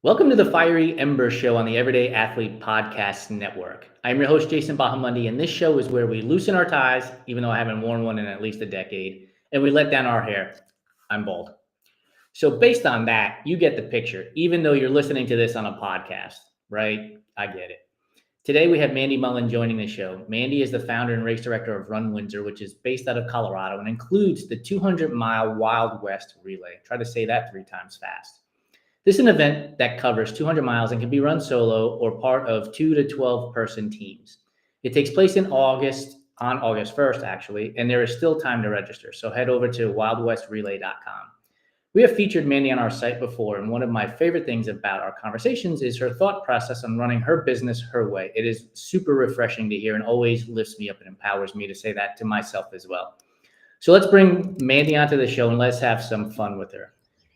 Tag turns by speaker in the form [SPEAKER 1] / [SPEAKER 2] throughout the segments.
[SPEAKER 1] Welcome to the Fiery Embers Show on the Everyday Athlete Podcast Network. I'm your host, Jason Bahamundi, and this show is where we loosen our ties, even though I haven't worn one in at least a decade, and we let down our hair. I'm bald. So, based on that, you get the picture, even though you're listening to this on a podcast, right? I get it. Today, we have Mandy Mullen joining the show. Mandy is the founder and race director of Run Windsor, which is based out of Colorado and includes the 200-mile Wild West Relay. Try to say that 3 times fast. This is an event that covers 200 miles and can be run solo or part of 2 to 12 person teams. It takes place on August 1st, actually, and there is still time to register. So head over to wildwestrelay.com. We have featured Mandy on our site before, and one of my favorite things about our conversations is her thought process on running her business her way. It is super refreshing to hear and always lifts me up and empowers me to say that to myself as well. So let's bring Mandy onto the show and let's have some fun with her.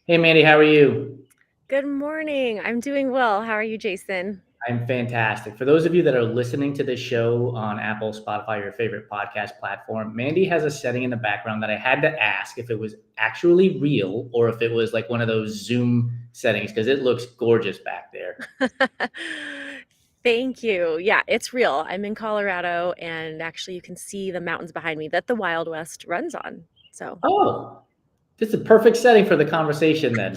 [SPEAKER 1] Hey, Mandy, how are you?
[SPEAKER 2] Good morning. I'm doing well. How are you, Jason?
[SPEAKER 1] I'm fantastic. For those of you that are listening to this show on Apple, Spotify, your favorite podcast platform, Mandy has a setting in the background that I had to ask if it was actually real or if it was like one of those Zoom settings because it looks gorgeous back there.
[SPEAKER 2] Thank you. Yeah, it's real. I'm in Colorado, and actually, you can see the mountains behind me that the Wild West runs on. So,
[SPEAKER 1] Oh, this is a perfect setting for the conversation then.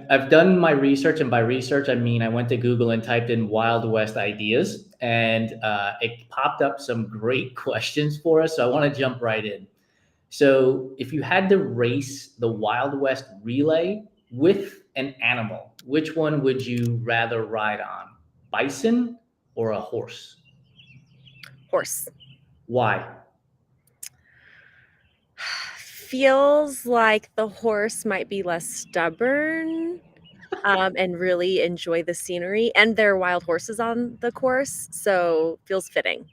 [SPEAKER 1] I've done my research, and by research I mean I went to Google and typed in Wild West ideas, and it popped up some great questions for us. So I want to jump right in. So, if you had to race the Wild West relay with an animal, which one would you rather ride on? Bison or a horse?
[SPEAKER 2] horse.
[SPEAKER 1] Why?
[SPEAKER 2] Feels like the horse might be less stubborn, and really enjoy the scenery. And there are wild horses on the course, so feels fitting.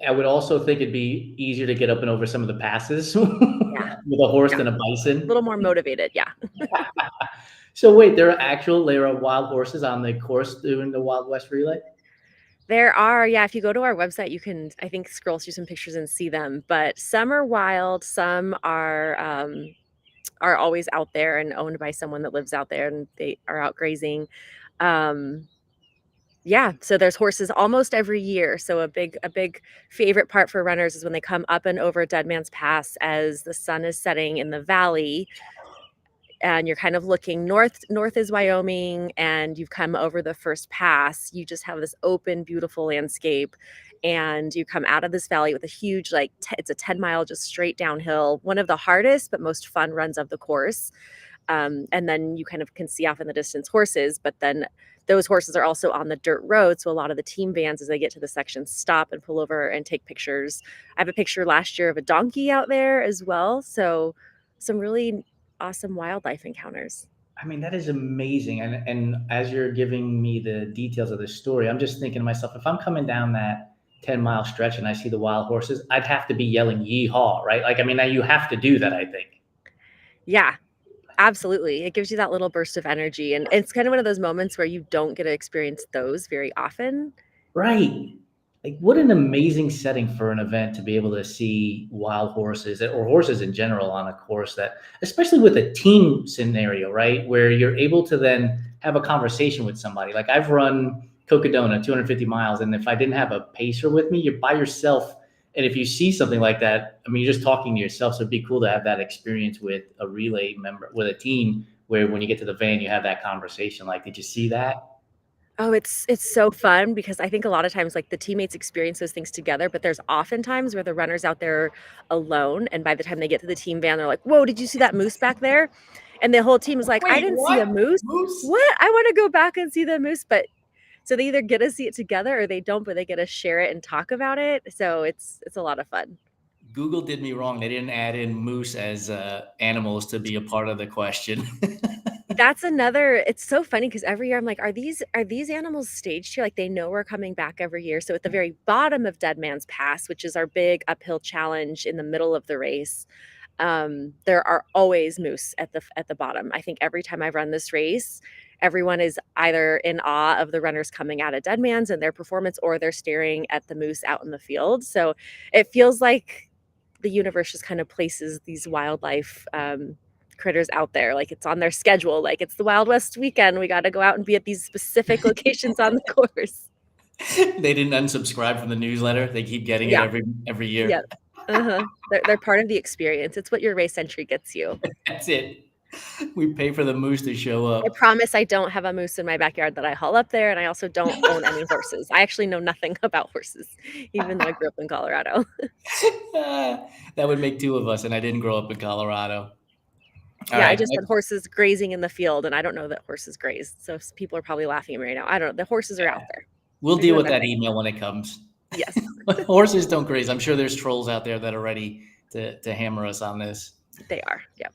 [SPEAKER 1] I would also think it'd be easier to get up and over some of the passes
[SPEAKER 2] Yeah,
[SPEAKER 1] with a horse
[SPEAKER 2] yeah.
[SPEAKER 1] than a
[SPEAKER 2] A
[SPEAKER 1] bison.
[SPEAKER 2] little more motivated. Yeah.
[SPEAKER 1] So wait, there are wild horses on the course doing the Wild West relay?
[SPEAKER 2] There are, yeah, if you go to our website, you can, I think, scroll through some pictures and see them, but some are wild, some are always out there and owned by someone that lives out there and they are out grazing. Um, yeah, so there's horses almost every year. So a big favorite part for runners is when they come up and over Dead Man's Pass as the sun is setting in the valley and you're kind of looking north is Wyoming, and you've come over the first pass. You just have this open beautiful landscape, and you come out of this valley with a huge it's a 10-mile just straight downhill, one of the hardest but most fun runs of the course. And then you kind of can see off in the distance horses, but then those horses are also on the dirt road, so a lot of the team vans as they get to the section stop and pull over and take pictures. I have a picture last year of a donkey out there as well, so some really awesome wildlife encounters.
[SPEAKER 1] I mean, that is amazing. And as you're giving me the details of this story, I'm just thinking to myself, if I'm coming down that 10-mile stretch and I see the wild horses, I'd have to be yelling yeehaw, right? Like, I mean, now you have to do that, I think.
[SPEAKER 2] Yeah, absolutely. It gives you that little burst of energy, and it's kind of one of those moments where you don't get to experience those very often.
[SPEAKER 1] Right. Like, what an amazing setting for an event to be able to see wild horses or horses in general on a course that, especially with a team scenario, right? Where you're able to then have a conversation with somebody. Like, I've run Cocodona 250 miles, and if I didn't have a pacer with me, you're by yourself. And if you see something like that, I mean, you're just talking to yourself. So it'd be cool to have that experience with a relay member, with a team, where when you get to the van, you have that conversation. Like, did you see that?
[SPEAKER 2] Oh, it's so fun because I think a lot of times, like, the teammates experience those things together, but there's often times where the runner's out there alone, and by the time they get to the team van, they're like, "Whoa, did you see that moose back there?" And the whole team is like, "I
[SPEAKER 1] Wait,
[SPEAKER 2] didn't see
[SPEAKER 1] what?
[SPEAKER 2] a moose.
[SPEAKER 1] Moose?
[SPEAKER 2] What? I wanna go back and see the moose," but so they either get to see it together or they don't, but they get to share it and talk about it, so it's a lot of fun.
[SPEAKER 1] Google did me wrong. They didn't add in moose as animals to be a part of the question.
[SPEAKER 2] That's another it's so funny because every year I'm like, "Are these animals staged here?" Like, they know we're coming back every year, so at the very bottom of Dead Man's Pass, which is our big uphill challenge in the middle of the race, there are always moose at the bottom. I think every time I've run this race, everyone is either in awe of the runners coming out of Dead Man's and their performance, or they're staring at the moose out in the field, so it feels like the universe just kind of places these wildlife, critters out there. Like it's on their schedule. Like it's the Wild West weekend. We got to go out and be at these specific locations on the course.
[SPEAKER 1] They didn't unsubscribe from the newsletter. They keep getting it
[SPEAKER 2] Yeah.
[SPEAKER 1] every year.
[SPEAKER 2] Yeah. They're part of the experience. It's what your race entry gets you.
[SPEAKER 1] That's it. We pay for the moose to show up.
[SPEAKER 2] I promise I don't have a moose in my backyard that I haul up there, and I also don't own any horses. I actually know nothing about horses, even though I grew up in Colorado.
[SPEAKER 1] That would make two of us, and I didn't grow up in Colorado. All
[SPEAKER 2] Yeah, I
[SPEAKER 1] right.
[SPEAKER 2] just had horses grazing in the field, and I don't know that horses graze. So people are probably laughing at me right now. I don't know. The horses are out there.
[SPEAKER 1] We'll
[SPEAKER 2] They're
[SPEAKER 1] deal
[SPEAKER 2] doing
[SPEAKER 1] with
[SPEAKER 2] their
[SPEAKER 1] that
[SPEAKER 2] thing.
[SPEAKER 1] email when it comes.
[SPEAKER 2] Yes.
[SPEAKER 1] Horses don't graze. I'm sure there's trolls out there that are ready to hammer us on this.
[SPEAKER 2] They are. Yeah.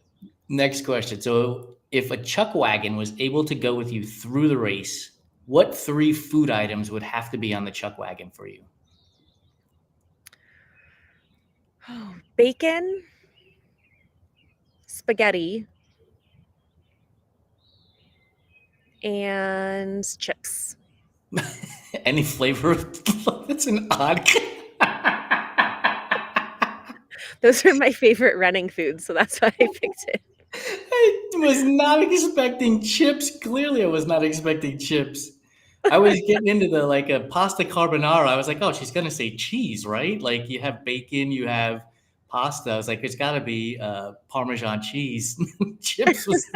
[SPEAKER 1] Next question. So if a chuck wagon was able to go with you through the race, what 3 food items would have to be on the chuck wagon for you?
[SPEAKER 2] Oh, bacon, spaghetti, and chips.
[SPEAKER 1] Any flavor? That's an odd.
[SPEAKER 2] Those are my favorite running foods, so that's why I picked it.
[SPEAKER 1] I was not expecting chips. Clearly, I was not expecting chips. I was getting into the like a pasta carbonara. I was like, oh, she's gonna say cheese, right? Like you have bacon, you have pasta. I was like, it's got to be Parmesan cheese. Chips was.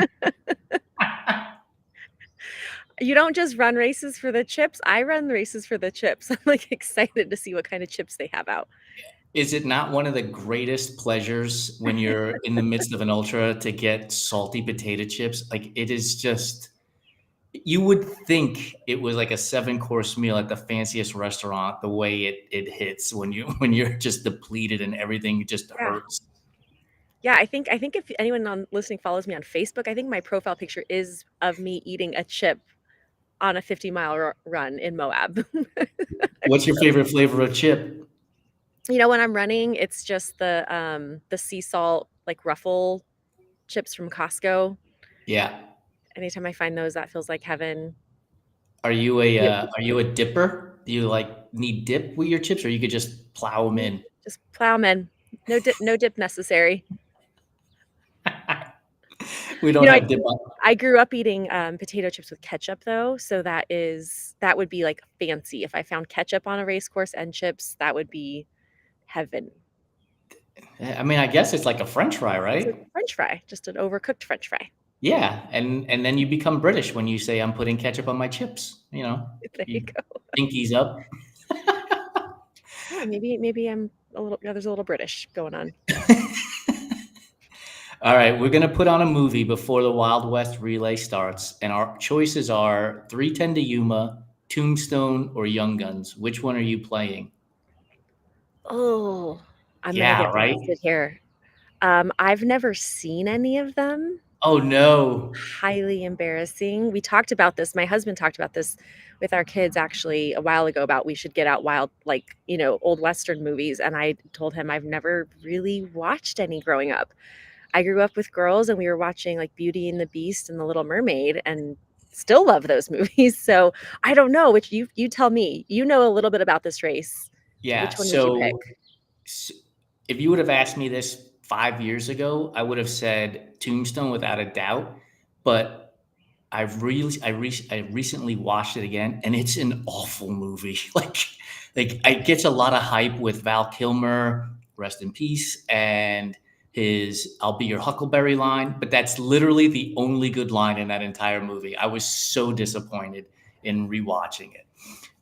[SPEAKER 2] You don't just run races for the chips. I run races for the chips. I'm like excited to see what kind of chips they have out.
[SPEAKER 1] Is it not one of the greatest pleasures when you're in the midst of an ultra to get salty potato chips? Like it is just. You would think it was like a 7-course meal at the fanciest restaurant. The way it hits when you're just depleted and everything just hurts.
[SPEAKER 2] Yeah, I think if anyone listening follows me on Facebook, I think my profile picture is of me eating a chip on a 50-mile run in Moab.
[SPEAKER 1] What's your favorite flavor of chip?
[SPEAKER 2] You know, when I'm running, it's just the sea salt like ruffle chips from Costco.
[SPEAKER 1] Yeah.
[SPEAKER 2] Anytime I find those, that feels like heaven.
[SPEAKER 1] Are you a dipper? Do you like need dip with your chips, or you could just plow them in?
[SPEAKER 2] Just plow 'em in. No dip necessary.
[SPEAKER 1] We don't have dip on.
[SPEAKER 2] I grew up eating potato chips with ketchup though, so that would be like fancy. If I found ketchup on a race course and chips, that would be heaven.
[SPEAKER 1] I mean, I guess it's like a French fry,
[SPEAKER 2] It's
[SPEAKER 1] right?
[SPEAKER 2] like a French fry, just an overcooked French fry.
[SPEAKER 1] Yeah, and then you become British when you say I'm putting ketchup on my chips. You know,
[SPEAKER 2] There you go.
[SPEAKER 1] pinkies up.
[SPEAKER 2] Yeah, maybe I'm a little. Yeah, there's a little British going on.
[SPEAKER 1] All right, we're gonna put on a movie before the Wild West relay starts, and our choices are 310 to Yuma, Tombstone, or Young Guns. Which one are you playing?
[SPEAKER 2] Oh, I'm
[SPEAKER 1] Yeah,
[SPEAKER 2] gonna get
[SPEAKER 1] right?
[SPEAKER 2] blasted here. I've never seen any of them.
[SPEAKER 1] Oh no.
[SPEAKER 2] Highly embarrassing. We talked about this. My husband talked about this with our kids actually a while ago about we should get out wild, like, old Western movies. And I told him I've never really watched any growing up. I grew up with girls and we were watching like Beauty and the Beast and The Little Mermaid and still love those movies. So I don't know, which you tell me. You know a little bit about this race.
[SPEAKER 1] Yeah.
[SPEAKER 2] Which one would you pick?
[SPEAKER 1] So if you would have asked me this 5 years ago, I would have said Tombstone without a doubt. But I recently watched it again, and it's an awful movie. Like it gets a lot of hype with Val Kilmer, rest in peace, and his "I'll be your Huckleberry" line, but that's literally the only good line in that entire movie. I was so disappointed in rewatching it.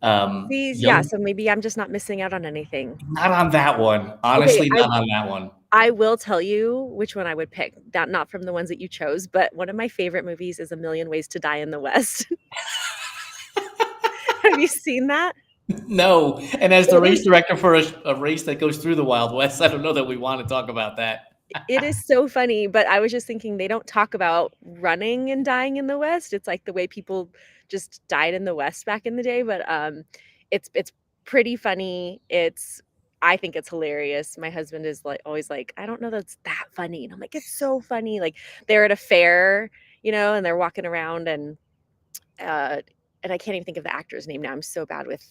[SPEAKER 2] So maybe I'm just not missing out on anything.
[SPEAKER 1] Not on that one. Honestly, not on that one.
[SPEAKER 2] I will tell you which one I would pick. Not from the ones that you chose, but one of my favorite movies is A Million Ways to Die in the West. Have you seen that?
[SPEAKER 1] No. And as the race director for a race that goes through the Wild West, I don't know that we want to talk about that.
[SPEAKER 2] It is so funny, but I was just thinking they don't talk about running and dying in the West. It's like the way people just died in the West back in the day, but it's pretty funny. I think it's hilarious. My husband is like always like, I don't know that's that funny. And I'm like, it's so funny. Like they're at a fair, and they're walking around and I can't even think of the actor's name now. I'm so bad with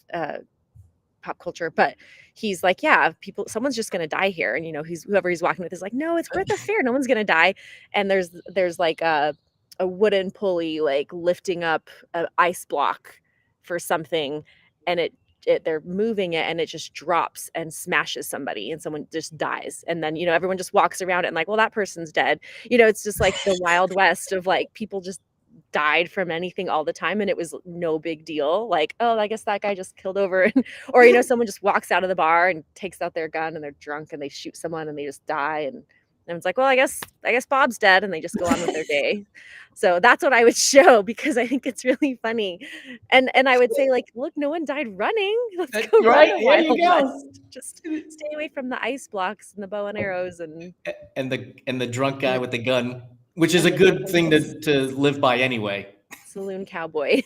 [SPEAKER 2] pop culture, but he's like, yeah, someone's just gonna die here, and whoever he's walking with is like, no, it's we're at the fair, no one's gonna die, and there's like a wooden pulley like lifting up an ice block for something, and they're moving it and it just drops and smashes somebody and someone just dies, and then everyone just walks around it and like, well, that person's dead. It's just like the Wild West of like people just died from anything all the time, and it was no big deal, like, oh, I guess that guy just killed over or someone just walks out of the bar and takes out their gun and they're drunk and they shoot someone and they just die, and it's like, well, I guess Bob's dead, and they just go on with their day. So that's what I would show because I think it's really funny. And I would say, like, look, no one died running. Let's go run
[SPEAKER 1] Right,
[SPEAKER 2] the
[SPEAKER 1] there you
[SPEAKER 2] Wild
[SPEAKER 1] go.
[SPEAKER 2] West. Just stay away from the ice blocks and the bow and arrows and
[SPEAKER 1] And the drunk guy with the gun, which is a
[SPEAKER 2] the
[SPEAKER 1] good thing
[SPEAKER 2] police.
[SPEAKER 1] to live by anyway.
[SPEAKER 2] Saloon cowboy.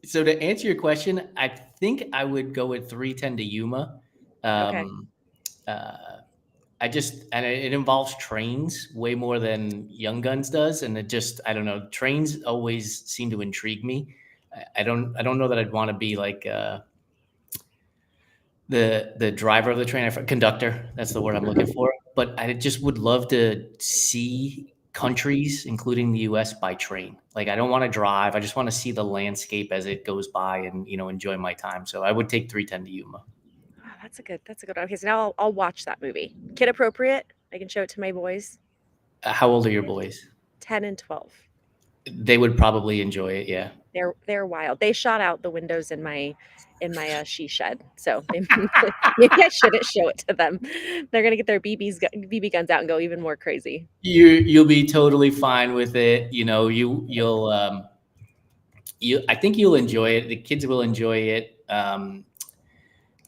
[SPEAKER 1] So to answer your question, I think I would go with 310 to Yuma.
[SPEAKER 2] Okay.
[SPEAKER 1] And it involves trains way more than Young Guns does, and I don't know, trains always seem to intrigue me. I don't know that I'd want to be like the driver of the train, conductor. That's the word I'm looking for. But I just would love to see countries, including the U.S., by train. Like, I don't want to drive. I just want to see the landscape as it goes by and enjoy my time. So I would take 310 to Yuma.
[SPEAKER 2] Oh, that's a good one. Okay, so now I'll watch that movie. Kid appropriate. I can show it to my boys.
[SPEAKER 1] How old are your boys?
[SPEAKER 2] 10 and 12.
[SPEAKER 1] They would probably enjoy it. Yeah.
[SPEAKER 2] They're wild. They shot out the windows in my she shed. So maybe I shouldn't show it to them. They're gonna get their BB guns out and go even more crazy.
[SPEAKER 1] You'll be totally fine with it. I think you'll enjoy it. The kids will enjoy it.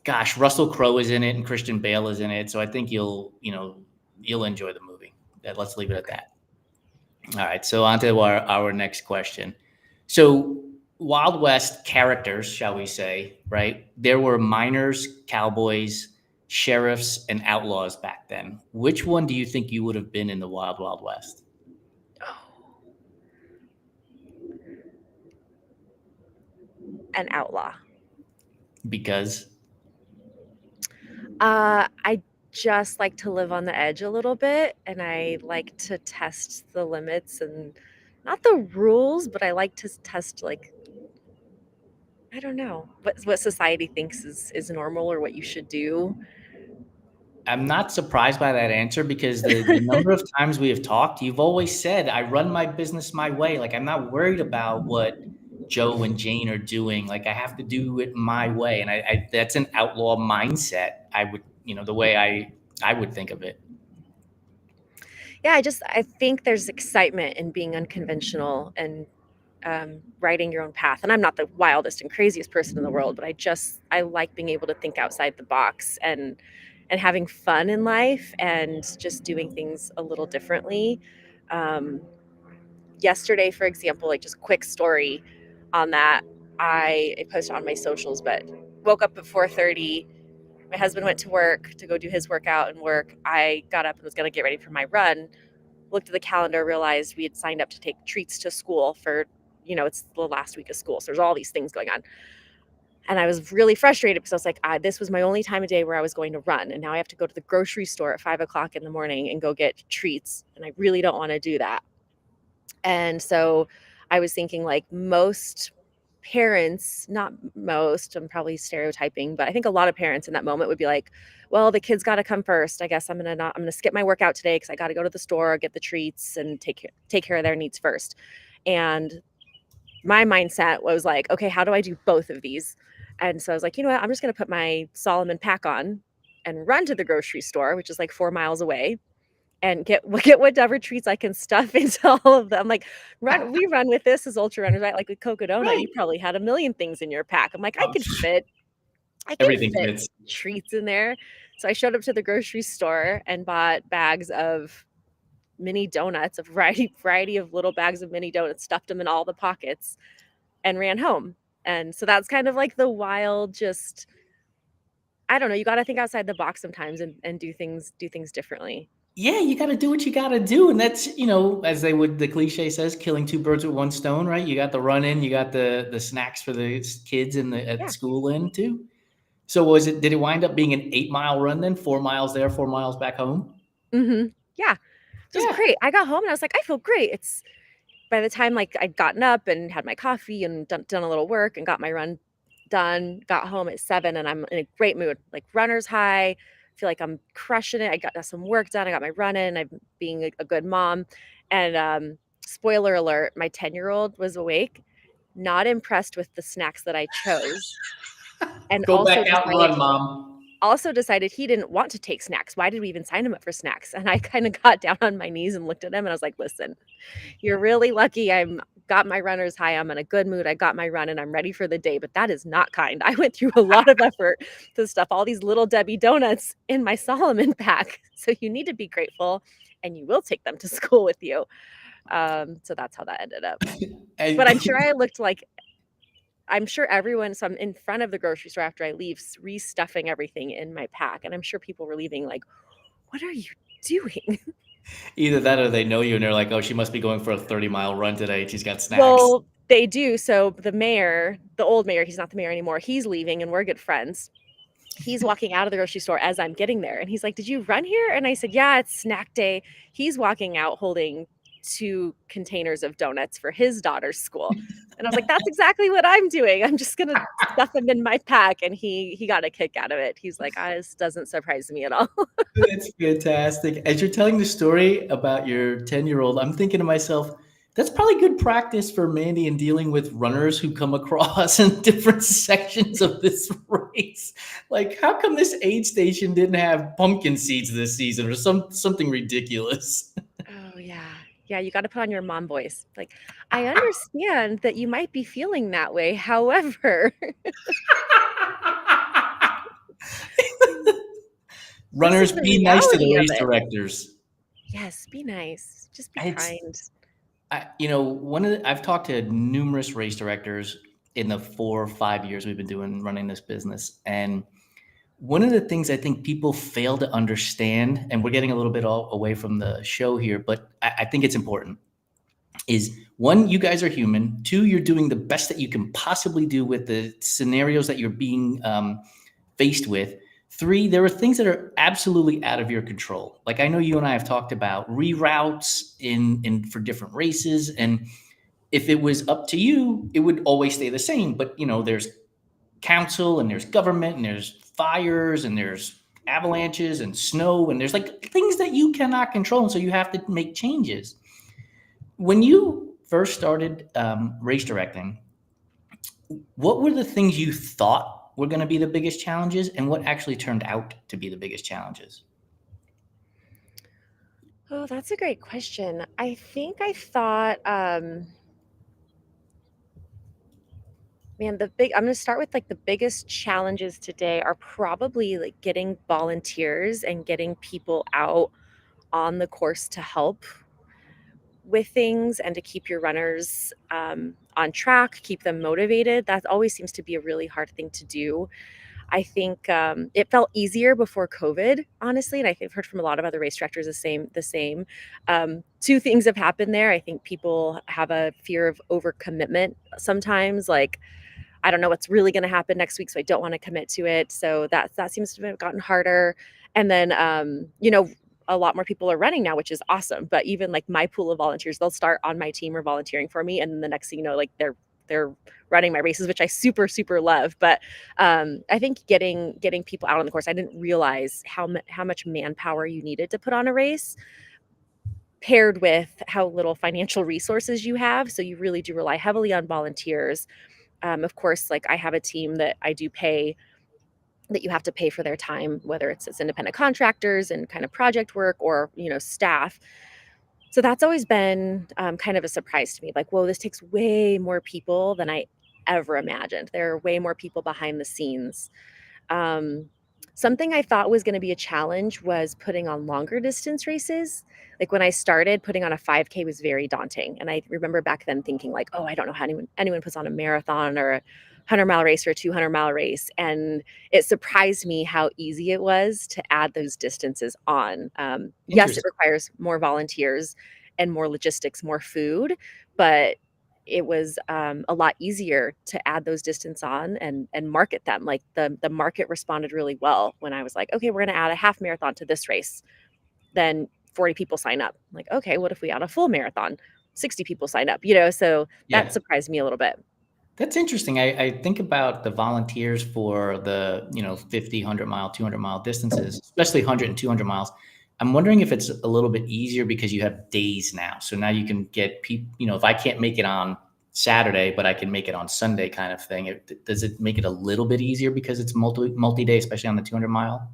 [SPEAKER 1] Gosh, Russell Crowe is in it and Christian Bale is in it, so I think you'll enjoy the movie. Let's leave it at that. All right, so on to our next question. So Wild West characters, shall we say, right? There were miners, cowboys, sheriffs, and outlaws back then. Which one do you think you would have been in the Wild Wild West?
[SPEAKER 2] An outlaw.
[SPEAKER 1] Because
[SPEAKER 2] I just like to live on the edge a little bit, and I like to test the limits and not the rules, but I like to test, like, I don't know what society thinks is normal or what you should do.
[SPEAKER 1] I'm not surprised by that answer because the number of times we have talked, you've always said, I run my business my way. Like, I'm not worried about what Joe and Jane are doing. Like, I have to do it my way. And I that's an outlaw mindset. I would, the way I would think of it.
[SPEAKER 2] Yeah, I think there's excitement in being unconventional and writing your own path. And I'm not the wildest and craziest person in the world, but I like being able to think outside the box and having fun in life and just doing things a little differently. Yesterday, for example, like, just quick story on that, I posted on my socials, but woke up at 4:30. My husband went to work to go do his workout and work. I got up and was going to get ready for my run. Looked at the calendar, realized we had signed up to take treats to school for, it's the last week of school. So there's all these things going on. And I was really frustrated because I was like, this was my only time of day where I was going to run. And now I have to go to the grocery store at 5:00 in the morning and go get treats. And I really don't want to do that. And so I was thinking, like, most parents, not most, I'm probably stereotyping, but I think a lot of parents in that moment would be like, well, the kids got to come first. I guess I'm going to skip my workout today because I got to go to the store, get the treats, and take care of their needs first. And my mindset was like, okay, how do I do both of these? And so I was like, you know what? I'm just going to put my Solomon pack on and run to the grocery store, which is like 4 miles away, and get whatever treats I can stuff into all of them. Like, we run with this as ultra runners, right? Like with Cocodona,
[SPEAKER 1] Right.
[SPEAKER 2] you probably had a million things in your pack. I'm like, I can
[SPEAKER 1] Everything
[SPEAKER 2] fit
[SPEAKER 1] fits.
[SPEAKER 2] treats in there. So I showed up to the grocery store and bought bags of mini donuts, a variety of little bags of mini donuts, stuffed them in all the pockets, and ran home. And so that's kind of like the wild, just, I don't know, you got to think outside the box sometimes and do things differently.
[SPEAKER 1] yeah, you got to do what you got to do. And that's, as the cliche says, killing two birds with one stone, right? You got the run in, you got the snacks for the kids at
[SPEAKER 2] Yeah.
[SPEAKER 1] school in too. So did it wind up being an 8 mile run then? 4 miles there, 4 miles back home?
[SPEAKER 2] Yeah. It was
[SPEAKER 1] Yeah.
[SPEAKER 2] great. I got home and I was like, I feel great. It's by the time like I'd gotten up and had my coffee and done a little work and got my run done, got home at 7 and I'm in a great mood, like runner's high. Feel like I'm crushing it. I got some work done. I got my run in. I'm being a good mom. And spoiler alert, my 10-year-old was awake, not impressed with the snacks that I chose, and
[SPEAKER 1] Go back out and run, mom.
[SPEAKER 2] also decided he didn't want to take snacks. Why did we even sign him up for snacks? And I kind of got down on my knees and looked at him and I was like, listen, you're really lucky I'm got my runner's high. I'm in a good mood. I got my run and I'm ready for the day, but that is not kind. I went through a lot of effort to stuff all these little Debbie donuts in my Solomon pack. So you need to be grateful and you will take them to school with you. So that's how that ended up. But I'm sure I looked like I'm sure everyone, so I'm in front of the grocery store after I leave, restuffing everything in my pack. And I'm sure people were leaving like, what are you doing?
[SPEAKER 1] Either that or they know you and they're like, oh, she must be going for a 30-mile run today. She's got snacks.
[SPEAKER 2] Well, they do. So the mayor, the old mayor, he's not the mayor anymore. He's leaving and we're good friends. He's walking out of the grocery store as I'm getting there. And he's like, did you run here? And I said, yeah, it's snack day. He's walking out holding 2 containers of donuts for his daughter's school. And I was like, that's exactly what I'm doing. I'm just going to stuff them in my pack. And he got a kick out of it. He's like, this doesn't surprise me at all.
[SPEAKER 1] That's fantastic. As you're telling the story about your 10-year-old, I'm thinking to myself, that's probably good practice for Mandy in dealing with runners who come across in different sections of this race. Like, how come this aid station didn't have pumpkin seeds this season or something ridiculous?
[SPEAKER 2] Oh, yeah. Yeah, you gotta put on your mom voice. Like, I understand that you might be feeling that way. However, this is
[SPEAKER 1] Runners,
[SPEAKER 2] the
[SPEAKER 1] be nice to the
[SPEAKER 2] reality of
[SPEAKER 1] race
[SPEAKER 2] it.
[SPEAKER 1] directors.
[SPEAKER 2] Yes, be nice. Just be
[SPEAKER 1] It's
[SPEAKER 2] kind.
[SPEAKER 1] I've talked to numerous race directors in the 4 or 5 years we've been running this business, and one of the things I think people fail to understand, and we're getting a little bit all away from the show here, but I think it's important, is one, you guys are human. Two, you're doing the best that you can possibly do with the scenarios that you're being faced with. Three, there are things that are absolutely out of your control. Like I know you and I have talked about reroutes in for different races, and if it was up to you, it would always stay the same. But there's council and there's government and there's fires and there's avalanches and snow and there's like things that you cannot control, and so you have to make changes. When you first started race directing, what were the things you thought were going to be the biggest challenges and what actually turned out to be the biggest challenges?
[SPEAKER 2] Oh, that's a great question. I think I thought, man, I'm gonna start with like the biggest challenges today are probably like getting volunteers and getting people out on the course to help with things and to keep your runners on track, keep them motivated. That always seems to be a really hard thing to do. I think it felt easier before COVID, honestly, and I think I've heard from a lot of other race directors the same. 2 things have happened there. I think people have a fear of overcommitment sometimes, like I don't know what's really going to happen next week, so I don't want to commit to it. So that seems to have gotten harder. And then, a lot more people are running now, which is awesome. But even like my pool of volunteers, they'll start on my team or volunteering for me, and then the next thing you know, like they're running my races, which I super love. But I think getting people out on the course, I didn't realize how much manpower you needed to put on a race, paired with how little financial resources you have. So you really do rely heavily on volunteers. Of course, like I have a team that I do pay that you have to pay for their time, whether it's as independent contractors and kind of project work or, staff. So that's always been kind of a surprise to me. Like, whoa, this takes way more people than I ever imagined. There are way more people behind the scenes. Um, Something I thought was gonna be a challenge was putting on longer distance races. Like, when I started, putting on a 5K was very daunting, and I remember back then thinking like, "Oh, I don't know how anyone puts on a marathon or a 100-mile race or a 200-mile race," and it surprised me how easy it was to add those distances on. Yes, it
[SPEAKER 1] Interesting.
[SPEAKER 2] requires more volunteers and more logistics, more food, but it was, a lot easier to add those distance on and market them. Like, the market responded really well when I was like, "Okay, we're gonna add a half marathon to this race." Then 40 people sign up. Like, "Okay, what if we add a full marathon?" 60 people sign up, so that
[SPEAKER 1] Yeah.
[SPEAKER 2] surprised me a little bit.
[SPEAKER 1] That's interesting. I think about the volunteers for the, 50, 100-mile, 200-mile distances, especially 100 and 200 miles. I'm wondering if it's a little bit easier because you have days now. So now you can get people, if I can't make it on Saturday, but I can make it on Sunday kind of thing. Does it make it a little bit easier because it's multi-day, especially on the 200-mile?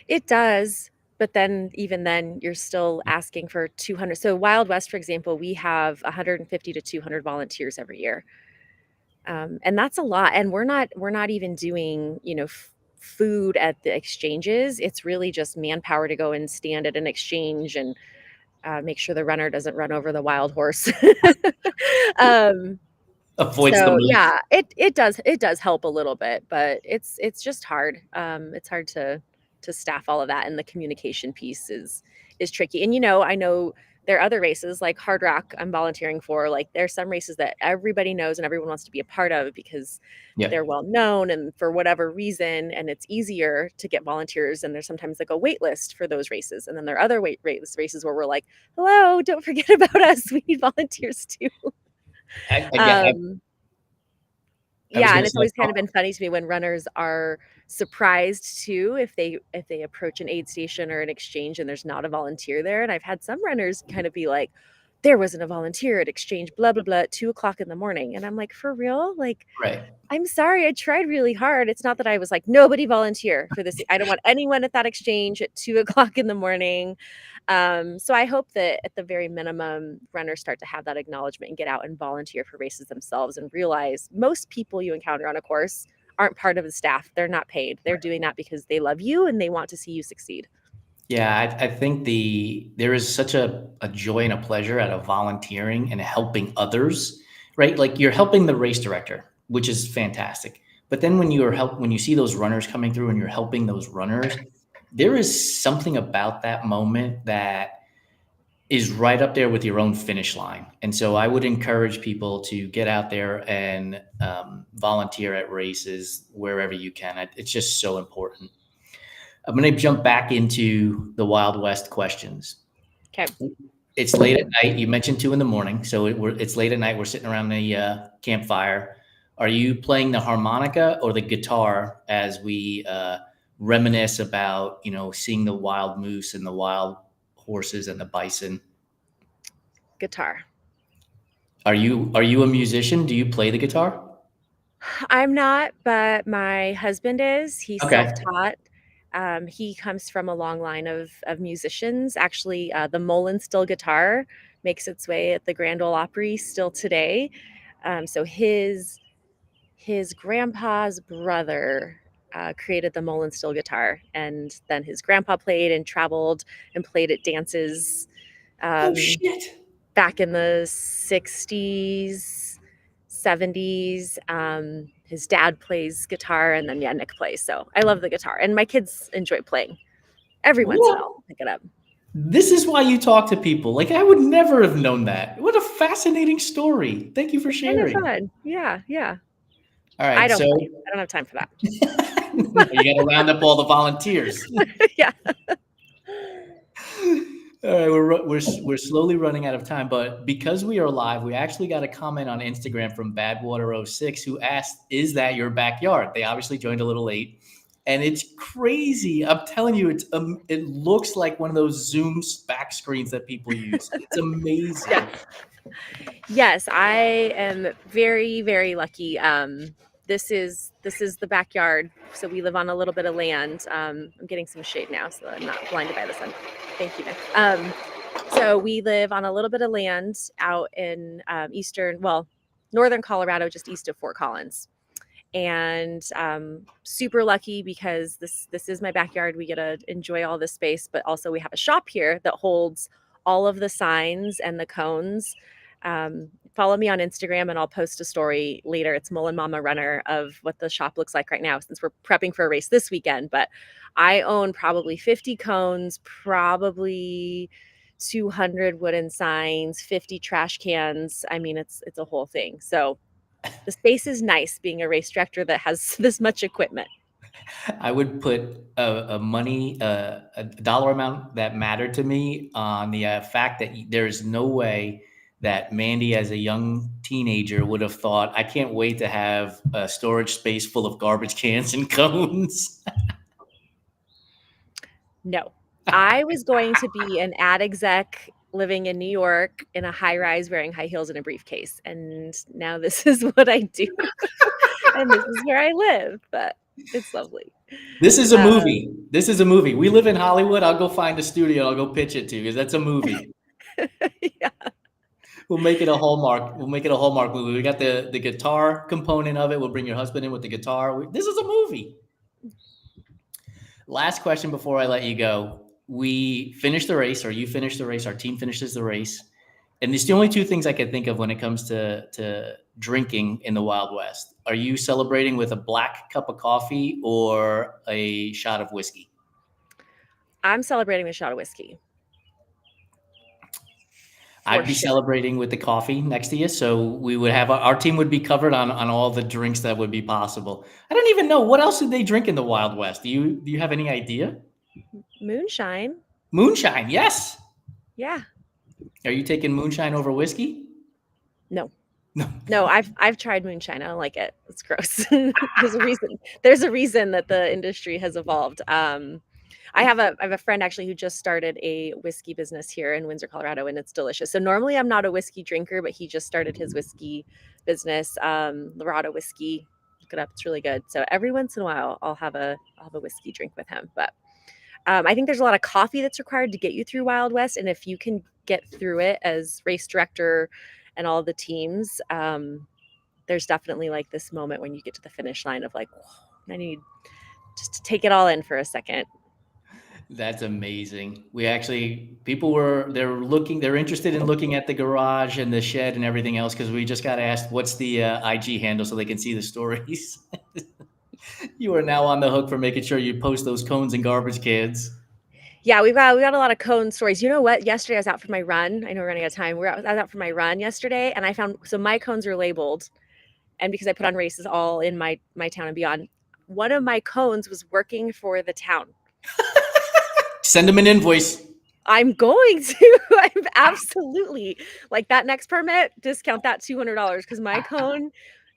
[SPEAKER 2] It does, but then even then, you're still asking for 200. So Wild West, for example, we have 150 to 200 volunteers every year. And that's a lot, and we're not even doing, food at the exchanges. It's really just manpower to go and stand at an exchange and, make sure the runner doesn't run over the wild horse. Um,
[SPEAKER 1] Avoids the
[SPEAKER 2] so
[SPEAKER 1] moose.
[SPEAKER 2] yeah, it does help a little bit, but it's just hard. It's hard to staff all of that, and the communication piece is tricky. And I know there are other races like Hard Rock I'm volunteering for. Like, there's some races that everybody knows and everyone wants to be a part of because
[SPEAKER 1] Yeah.
[SPEAKER 2] they're well known and for whatever reason, and it's easier to get volunteers. And there's sometimes like a wait list for those races, and then there are other races where we're like, "Hello, don't forget about us. We need volunteers too."
[SPEAKER 1] I
[SPEAKER 2] Um,
[SPEAKER 1] I was
[SPEAKER 2] yeah,
[SPEAKER 1] going
[SPEAKER 2] and
[SPEAKER 1] to
[SPEAKER 2] it's
[SPEAKER 1] say,
[SPEAKER 2] always kind of been funny to me when runners are surprised too if they approach an aid station or an exchange and there's not a volunteer there. And I've had some runners kind of be like, "There wasn't a volunteer at exchange, blah blah blah, at 2 o'clock in the morning," and I'm like, "For real? Like,
[SPEAKER 1] right.
[SPEAKER 2] I'm sorry, I tried really hard." It's not that I was like, "Nobody volunteer for this. I don't want anyone at that exchange at 2 o'clock in the morning." So I hope that at the very minimum, runners start to have that acknowledgement and get out and volunteer for races themselves and realize most people you encounter on a course aren't part of the staff. They're not paid. They're doing that because they love you and they want to see you succeed.
[SPEAKER 1] Yeah, I think there is such a joy and a pleasure out of volunteering and helping others, right? Like, you're helping the race director, which is fantastic. But then when you see those runners coming through and you're helping those runners, there is something about that moment that is right up there with your own finish line. And so I would encourage people to get out there and volunteer at races wherever you can. It's just so important. I'm going to jump back into the Wild West questions.
[SPEAKER 2] Okay.
[SPEAKER 1] It's late at night. You mentioned 2 in the morning, so it's late at night. We're sitting around the campfire. Are you playing the harmonica or the guitar as we reminisce about seeing the wild moose and the wild horses and the bison?
[SPEAKER 2] Guitar.
[SPEAKER 1] Are you a musician? Do you play the guitar?
[SPEAKER 2] I'm not, but my husband is. He's
[SPEAKER 1] Okay.
[SPEAKER 2] self-taught. He comes from a long line of musicians. Actually, the Mullen steel guitar makes its way at the Grand Ole Opry still today. So his grandpa's brother created the Mullen steel guitar, and then his grandpa played and traveled and played at dances
[SPEAKER 1] Oh
[SPEAKER 2] um,
[SPEAKER 1] shit.
[SPEAKER 2] back in the 60s, 70s. His dad plays guitar, and then, yeah, Nick plays. So I love the guitar, and my kids enjoy playing. Every once in a
[SPEAKER 1] What?
[SPEAKER 2] while, I'll pick it up.
[SPEAKER 1] This is why you talk to people. Like, I would never have known that. What a fascinating story. Thank you for
[SPEAKER 2] It's kind of
[SPEAKER 1] sharing.
[SPEAKER 2] fun. Yeah, yeah.
[SPEAKER 1] All
[SPEAKER 2] I
[SPEAKER 1] right,
[SPEAKER 2] don't
[SPEAKER 1] so
[SPEAKER 2] play. I don't have time for that.
[SPEAKER 1] no, you got to round up all the volunteers.
[SPEAKER 2] Yeah.
[SPEAKER 1] All right, we're slowly running out of time, but because we are live, we actually got a comment on Instagram from Badwater06 who asked, "Is that your backyard?" They obviously joined a little late, and it's crazy. I'm telling you, it looks like one of those Zoom back screens that people use. It's
[SPEAKER 2] Yes.
[SPEAKER 1] amazing.
[SPEAKER 2] Yes, I am very, very lucky. This is the backyard, so we live on a little bit of land. I'm getting some shade now, so I'm not blinded by the sun. Thank you, Nick. So we live on a little bit of land out in northern Colorado, just east of Fort Collins. and super lucky because this is my backyard. We get to enjoy all this space, but also we have a shop here that holds all of the signs and the cones. Follow me on Instagram and I'll post a story later. It's Mullen Mama Runner of what the shop looks like right now since we're prepping for a race this weekend. But I own probably 50 cones, probably 200 wooden signs, 50 trash cans. I mean, it's a whole thing. So the space is nice being a race director that has this much equipment.
[SPEAKER 1] I would put a dollar amount that mattered to me on the fact that there is no way that Mandy, as a young teenager, would have thought, I can't wait to have a storage space full of garbage cans and cones.
[SPEAKER 2] No, I was going to be an ad exec living in New York in a high rise wearing high heels and a briefcase. And now this is what I do. And this is where I live, but it's lovely.
[SPEAKER 1] This is a movie. This is a movie. We live in Hollywood. I'll go find a studio. I'll go pitch it to you because that's a movie.
[SPEAKER 2] Yeah.
[SPEAKER 1] We'll make it a Hallmark. We'll make it a Hallmark movie. We got the guitar component of it. We'll bring your husband in with the guitar. This is a movie. Last question before I let you go. We finished the race, or you finished the race. Our team finishes the race. And it's the only two things I can think of when it comes to drinking in the Wild West. Are you celebrating with a black cup of coffee or a shot of whiskey?
[SPEAKER 2] I'm celebrating with a shot of whiskey.
[SPEAKER 1] I'd be celebrating with the coffee next to you. So we would have our team would be covered on all the drinks that would be possible. I don't even know what else did they drink in the Wild West. Do you have any idea?
[SPEAKER 2] Moonshine.
[SPEAKER 1] Moonshine, yes.
[SPEAKER 2] Yeah.
[SPEAKER 1] Are you taking moonshine over whiskey?
[SPEAKER 2] No.
[SPEAKER 1] No,
[SPEAKER 2] I've tried moonshine. I don't like it. It's gross. There's a reason that the industry has evolved. I have a friend actually who just started a whiskey business here in Windsor, Colorado, and it's delicious. So normally I'm not a whiskey drinker, but he just started his whiskey business, Lorado whiskey. Look it up; it's really good. So every once in a while, I'll have a whiskey drink with him. But I think there's a lot of coffee that's required to get you through Wild West, and if you can get through it as race director and all the teams, there's definitely like this moment when you get to the finish line of like, whoa, I need just to take it all in for a second.
[SPEAKER 1] That's amazing. They're interested in looking at the garage and the shed and everything else because we just got asked what's the IG handle so they can see the stories. You are now on the hook for making sure you post those cones and garbage cans.
[SPEAKER 2] Yeah, we got a lot of cone stories. You know what? Yesterday I was out for my run. I know we're running out of time. I was out for my run yesterday, and I found my cones are labeled, and because I put on races all in my town and beyond, one of my cones was working for the town.
[SPEAKER 1] Send them an invoice.
[SPEAKER 2] I'm going to. I'm absolutely like that next permit. Discount that $200 because my cone.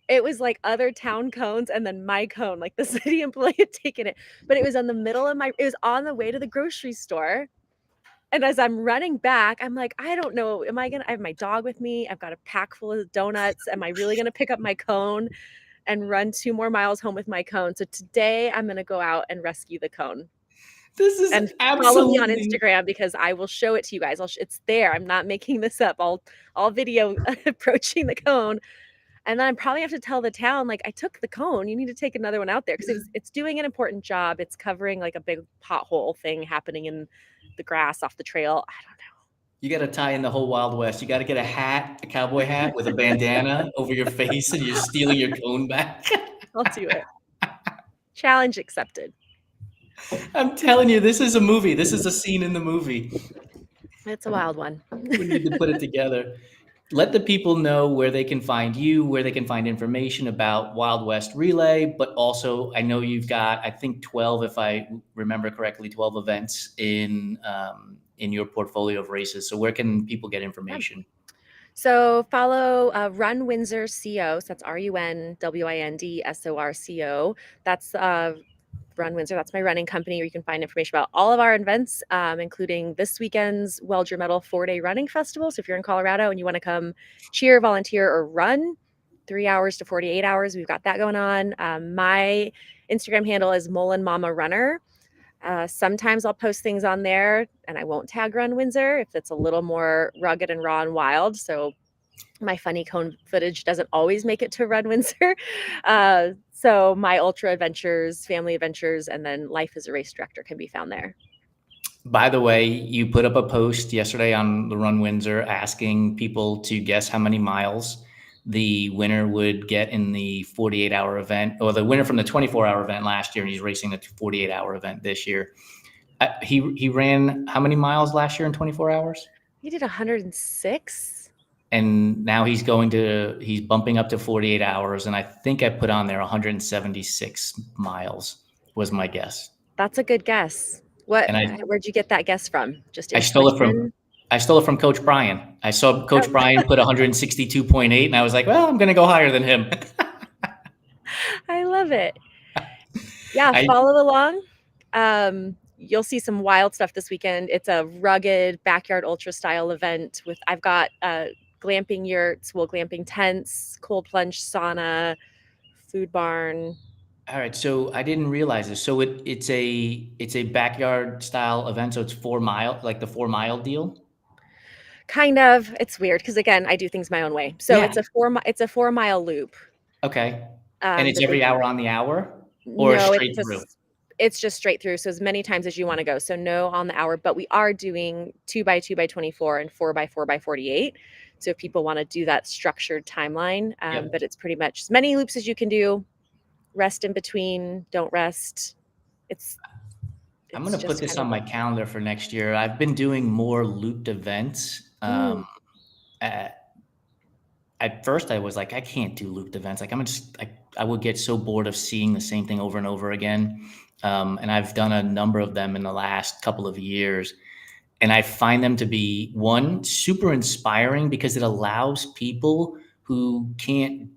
[SPEAKER 2] It was like other town cones and then my cone, like the city employee had taken it, but it was on the middle of it was on the way to the grocery store. And as I'm running back, I'm like, I don't know, I have my dog with me. I've got a pack full of donuts. Am I really going to pick up my cone and run 2 more miles home with my cone? So today I'm going to go out and rescue the cone.
[SPEAKER 1] This is
[SPEAKER 2] and
[SPEAKER 1] absolutely...
[SPEAKER 2] follow me on Instagram because I will show it to you guys. It's there. I'm not making this up. I'll video approaching the cone. And then I probably have to tell the town, like, I took the cone. You need to take another one out there because it's doing an important job. It's covering like a big pothole thing happening in the grass off the trail. I don't know.
[SPEAKER 1] You got to tie in the whole Wild West. You got to get a cowboy hat with a bandana over your face, and you're stealing your cone back.
[SPEAKER 2] I'll do it. Challenge accepted.
[SPEAKER 1] I'm telling you, this is a movie. This is a scene in the movie.
[SPEAKER 2] It's a wild one.
[SPEAKER 1] We need to put it together. Let the people know where they can find you, where they can find information about Wild West Relay, but also I know you've got, I think 12, if I remember correctly, 12 events in your portfolio of races. So where can people get information?
[SPEAKER 2] So follow Run Windsor CO. So that's RUNWINDSORCO. That's Run Windsor. That's my running company where you can find information about all of our events, including this weekend's Weld Your Medal 4-day running festival. So if you're in Colorado and you want to come cheer, volunteer, or run 3 hours to 48 hours, we've got that going on. My Instagram handle is Mullen Mama Runner. Sometimes I'll post things on there and I won't tag Run Windsor if it's a little more rugged and raw and wild. So my funny cone footage doesn't always make it to Run Windsor. So my ultra adventures, family adventures, and then life as a race director can be found there.
[SPEAKER 1] By the way, you put up a post yesterday on the Run Windsor asking people to guess how many miles the winner would get in the 48-hour event, or the winner from the 24-hour event last year, and he's racing the 48-hour event this year. He ran how many miles last year in 24 hours?
[SPEAKER 2] He did 106.
[SPEAKER 1] And now he's bumping up to 48 hours. And I think I put on there 176 miles was my guess.
[SPEAKER 2] That's a good guess. Where'd you get that guess from? Just
[SPEAKER 1] I stole it from Coach Brian. I saw Coach Brian put 162.8, and I was like, well, I'm going to go higher than him.
[SPEAKER 2] I love it. Yeah, follow along. You'll see some wild stuff this weekend. It's a rugged backyard ultra style event I've got glamping yurts, glamping tents, cold plunge sauna, food barn.
[SPEAKER 1] All right, so I didn't realize this. So it's a backyard style event. So it's 4 mile, like the 4 mile deal.
[SPEAKER 2] Kind of. It's weird because again, I do things my own way. So it's a 4 mile loop.
[SPEAKER 1] Okay, and it's every hour on the hour, or
[SPEAKER 2] no,
[SPEAKER 1] straight through.
[SPEAKER 2] It's just straight through. So as many times as you want to go. So no on the hour, but we are doing 2x2x24 and 4x4x48. So if people want to do that structured timeline, but it's pretty much as many loops as you can do. Rest in between, don't rest.
[SPEAKER 1] I'm going to put this on my calendar for next year. I've been doing more looped events. At first I was like, I can't do looped events. Like I would get so bored of seeing the same thing over and over again. And I've done a number of them in the last couple of years. And I find them to be, one, super inspiring because it allows people who can't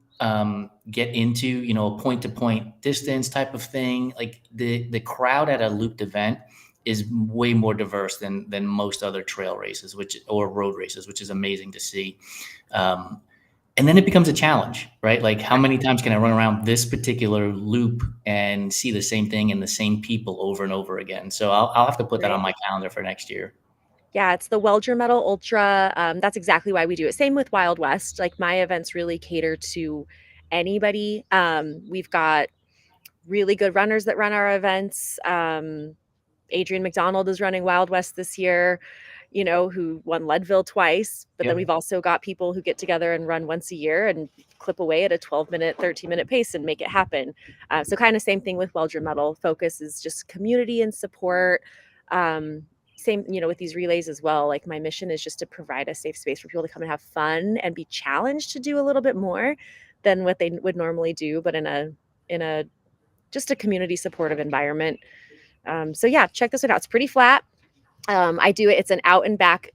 [SPEAKER 1] get into, a point-to-point distance type of thing. Like the crowd at a looped event is way more diverse than most other trail races, or road races, which is amazing to see. And then it becomes a challenge, right? Like how many times can I run around this particular loop and see the same thing and the same people over and over again? So I'll have to put that on my calendar for next year.
[SPEAKER 2] Yeah, it's the Welger Metal Ultra. That's exactly why we do it. Same with Wild West. Like my events really cater to anybody. We've got really good runners that run our events. Adrian McDonald is running Wild West this year, who won Leadville twice. But then we've also got people who get together and run once a year and clip away at a 12-minute, 13-minute pace and make it happen. So kind of same thing with Welger Metal. Focus is just community and support. Same, with these relays as well. Like my mission is just to provide a safe space for people to come and have fun and be challenged to do a little bit more than what they would normally do, but in a just a community supportive environment. So yeah, check this one out. It's pretty flat. I do it. It's an out and back.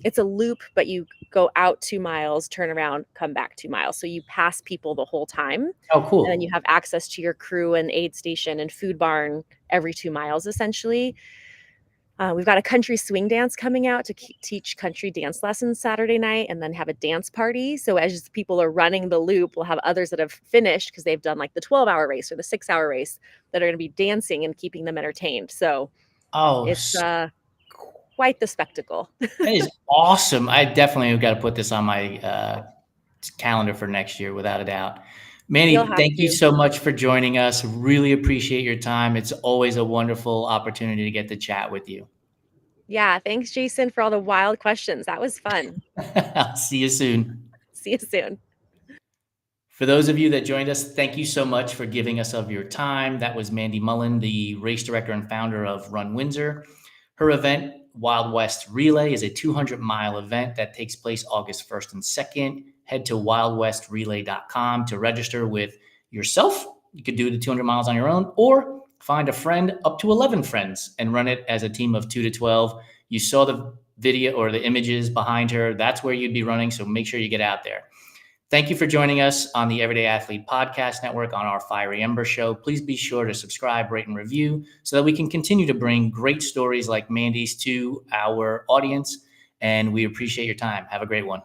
[SPEAKER 2] It's a loop, but you go out 2 miles, turn around, come back 2 miles. So you pass people the whole time.
[SPEAKER 1] Oh, cool.
[SPEAKER 2] And then you have access to your crew and aid station and food barn every 2 miles, essentially. We've got a country swing dance coming out to teach country dance lessons Saturday night and then have a dance party. So as people are running the loop, we'll have others that have finished because they've done like the 12-hour race or the 6-hour race that are going to be dancing and keeping them entertained. So it's quite the spectacle.
[SPEAKER 1] That is awesome. I definitely have got to put this on my calendar for next year, without a doubt. Mandy, thank you so much for joining us. Really appreciate your time. It's always a wonderful opportunity to get to chat with you.
[SPEAKER 2] Yeah, thanks, Jason, for all the wild questions. That was fun.
[SPEAKER 1] I'll see you soon.
[SPEAKER 2] See you soon.
[SPEAKER 1] For those of you that joined us, thank you so much for giving us of your time. That was Mandy Mullen, the race director and founder of Run Windsor. Her event, Wild West Relay, is a 200-mile event that takes place August 1st and 2nd. Head to wildwestrelay.com to register with yourself. You could do the 200 miles on your own, or find a friend, up to 11 friends, and run it as a team of 2 to 12. You saw the video or the images behind her. That's where you'd be running, so make sure you get out there. Thank you for joining us on the Everyday Athlete Podcast Network on our Fiery Embers show. Please be sure to subscribe, rate, and review so that we can continue to bring great stories like Mandy's to our audience. And we appreciate your time. Have a great one.